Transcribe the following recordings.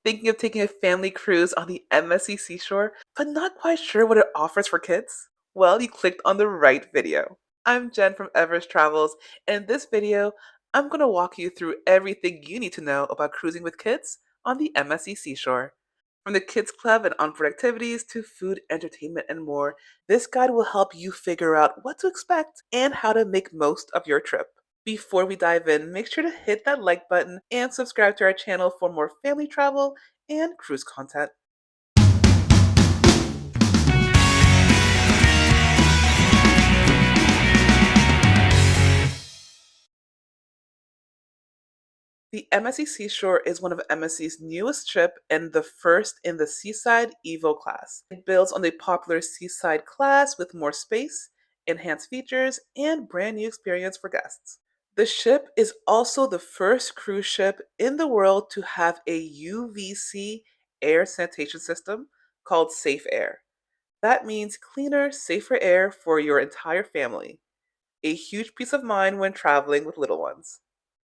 Thinking of taking a family cruise on the MSC Seashore, but not quite sure what it offers for kids? Well, you clicked on the right video. I'm Jen from Everest Travels, and in this video, I'm going to walk you through everything you need to know about cruising with kids on the MSC Seashore. From the Kids Club and onboard activities to food, entertainment, and more, this guide will help you figure out what to expect and how to make most of your trip. Before we dive in, make sure to hit that like button and subscribe to our channel for more family travel and cruise content. The MSC Seashore is one of MSC's newest ship and the first in the Seaside Evo class. It builds on the popular Seaside class with more space, enhanced features, and brand new experience for guests. The ship is also the first cruise ship in the world to have a UVC air sanitation system called Safe Air. That means cleaner, safer air for your entire family. A huge peace of mind when traveling with little ones.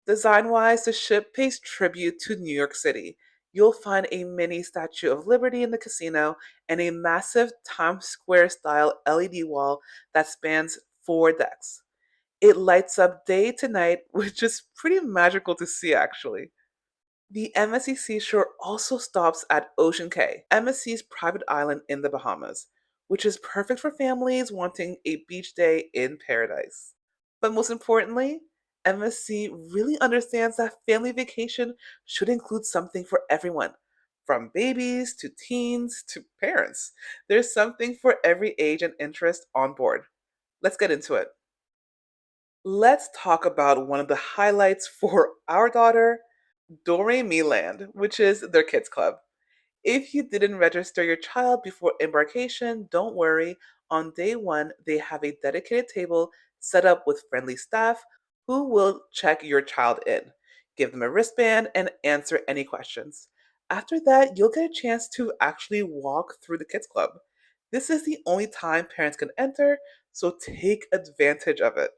Design wise, the ship pays tribute to New York City. You'll find a mini Statue of Liberty in the casino and a massive Times Square style LED wall that spans 4 decks. It lights up day to night, which is pretty magical to see actually. The MSC Seashore also stops at Ocean Cay, MSC's private island in the Bahamas, which is perfect for families wanting a beach day in paradise. But most importantly, MSC really understands that family vacation should include something for everyone, from babies to teens to parents. There's something for every age and interest on board. Let's get into it. Let's talk about one of the highlights for our daughter, Doremi Land, which is their kids club. If you didn't register your child before embarkation, don't worry. On day one, they have a dedicated table set up with friendly staff who will check your child in, give them a wristband, and answer any questions. After that, you'll get a chance to actually walk through the kids club. This is the only time parents can enter, so take advantage of it.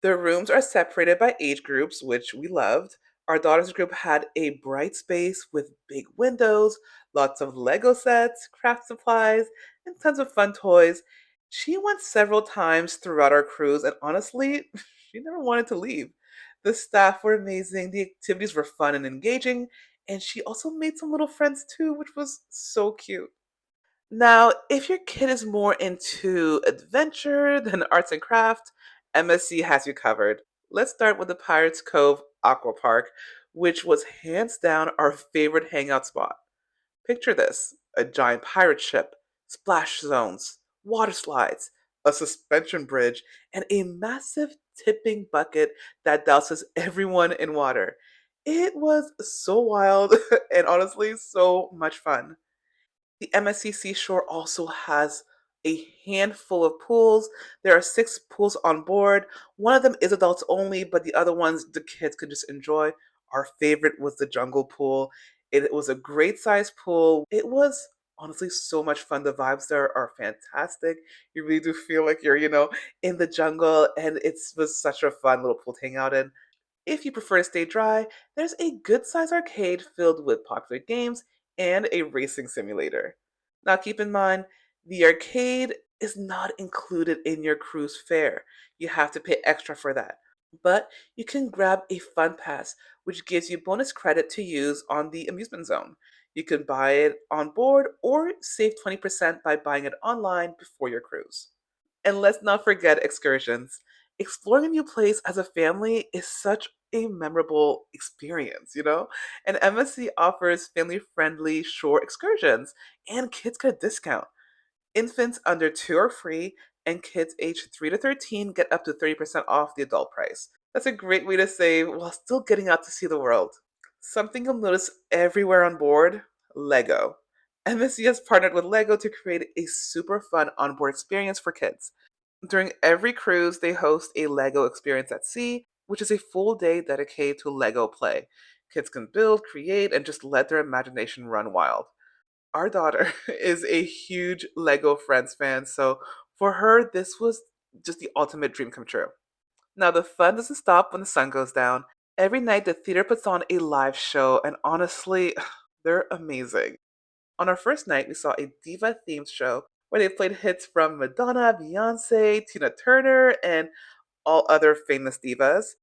The rooms are separated by age groups, which we loved. Our daughter's group had a bright space with big windows, lots of Lego sets, craft supplies, and tons of fun toys. She went several times throughout our cruise, and honestly, she never wanted to leave. The staff were amazing, the activities were fun and engaging, and she also made some little friends too, which was so cute. Now, if your kid is more into adventure than arts and craft, MSC has you covered. Let's start with the Pirates Cove Aquapark, which was hands down our favorite hangout spot. Picture this: a giant pirate ship, splash zones, water slides, a suspension bridge, and a massive tipping bucket that douses everyone in water. It was so wild and honestly so much fun. The MSC Seashore also has a handful of pools. There are 6 pools on board. One of them is adults only, but the other ones the kids could just enjoy. Our favorite was the jungle pool. It was a great sized pool. It was honestly so much fun. The vibes there are fantastic. You really do feel like you're, in the jungle, and it was such a fun little pool to hang out in. If you prefer to stay dry, there's a good sized arcade filled with popular games and a racing simulator. Now, keep in mind, the arcade is not included in your cruise fare. You have to pay extra for that. But you can grab a fun pass, which gives you bonus credit to use on the amusement zone. You can buy it on board or save 20% by buying it online before your cruise. And let's not forget excursions. Exploring a new place as a family is such a memorable experience. And MSC offers family friendly shore excursions, and kids get a discount. Infants under 2 are free, and kids aged 3 to 13 get up to 30% off the adult price. That's a great way to save while still getting out to see the world. Something you'll notice everywhere on board: Lego. MSC has partnered with Lego to create a super fun onboard experience for kids. During every cruise, they host a Lego experience at sea, which is a full day dedicated to Lego play. Kids can build, create, and just let their imagination run wild. Our daughter is a huge Lego Friends fan, so for her, this was just the ultimate dream come true. Now, the fun doesn't stop when the sun goes down. Every night, the theater puts on a live show, and honestly, They're amazing. On our first night, we saw a diva themed show where they played hits from Madonna, Beyonce, Tina Turner, and all other famous divas.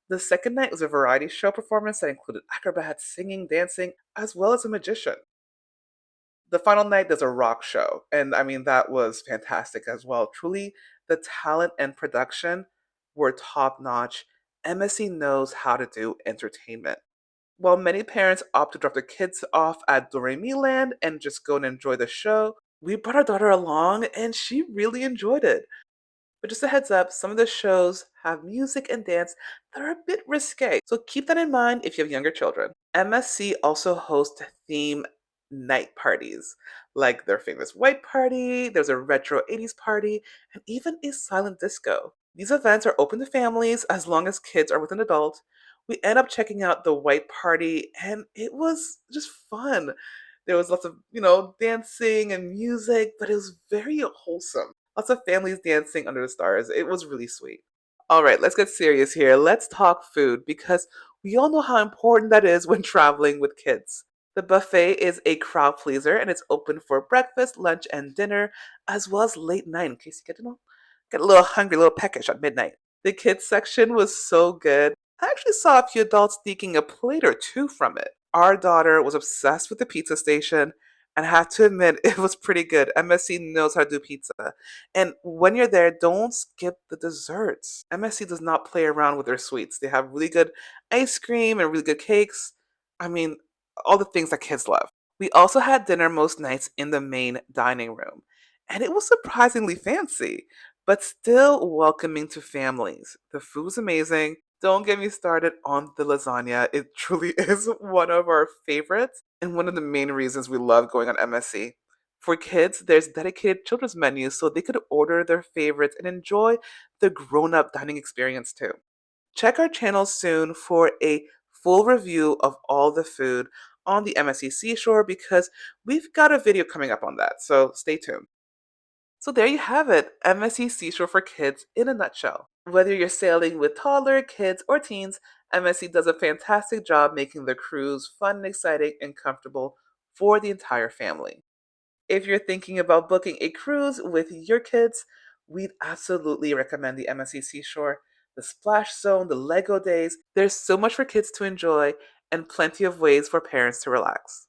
The second night was a variety show performance that included acrobats, singing, dancing, as well as a magician. The final night, there's a rock show, and I mean, that was fantastic as well. Truly, the talent and production were top notch. MSC knows how to do entertainment. While many parents opt to drop their kids off at Doremi Land and just go and enjoy the show, we brought our daughter along and she really enjoyed it. But just a heads up, some of the shows have music and dance that are a bit risque, so keep that in mind if you have younger children. MSC also hosts theme night parties, like their famous white party, there's a retro 80s party, and even a silent disco. These events are open to families as long as kids are with an adult. We end up checking out the white party, and it was just fun. There was lots of, dancing and music, but it was very wholesome. Lots of families dancing under the stars. It was really sweet. All right, let's get serious here. Let's talk food because we all know how important that is when traveling with kids. The buffet is a crowd pleaser and it's open for breakfast, lunch, and dinner, as well as late night in case you get a little hungry, a little peckish at midnight. The kids section was so good. I actually saw a few adults sneaking a plate or two from it. Our daughter was obsessed with the pizza station, and I have to admit, it was pretty good. MSC knows how to do pizza. And when you're there, don't skip the desserts. MSC does not play around with their sweets. They have really good ice cream and really good cakes. I mean, all the things that kids love. We also had dinner most nights in the main dining room, and it was surprisingly fancy, but still welcoming to families. The food was amazing. Don't get me started on the lasagna. It truly is one of our favorites and one of the main reasons we love going on MSC. For kids, there's dedicated children's menus so they could order their favorites and enjoy the grown up dining experience too. Check our channel soon for a full review of all the food on the MSC Seashore because we've got a video coming up on that, so stay tuned. So there you have it, MSC Seashore for Kids in a nutshell. Whether you're sailing with toddler, kids, or teens, MSC does a fantastic job making the cruise fun, exciting, and comfortable for the entire family. If you're thinking about booking a cruise with your kids, we'd absolutely recommend the MSC Seashore, the Splash Zone, the Lego Days. There's so much for kids to enjoy and plenty of ways for parents to relax.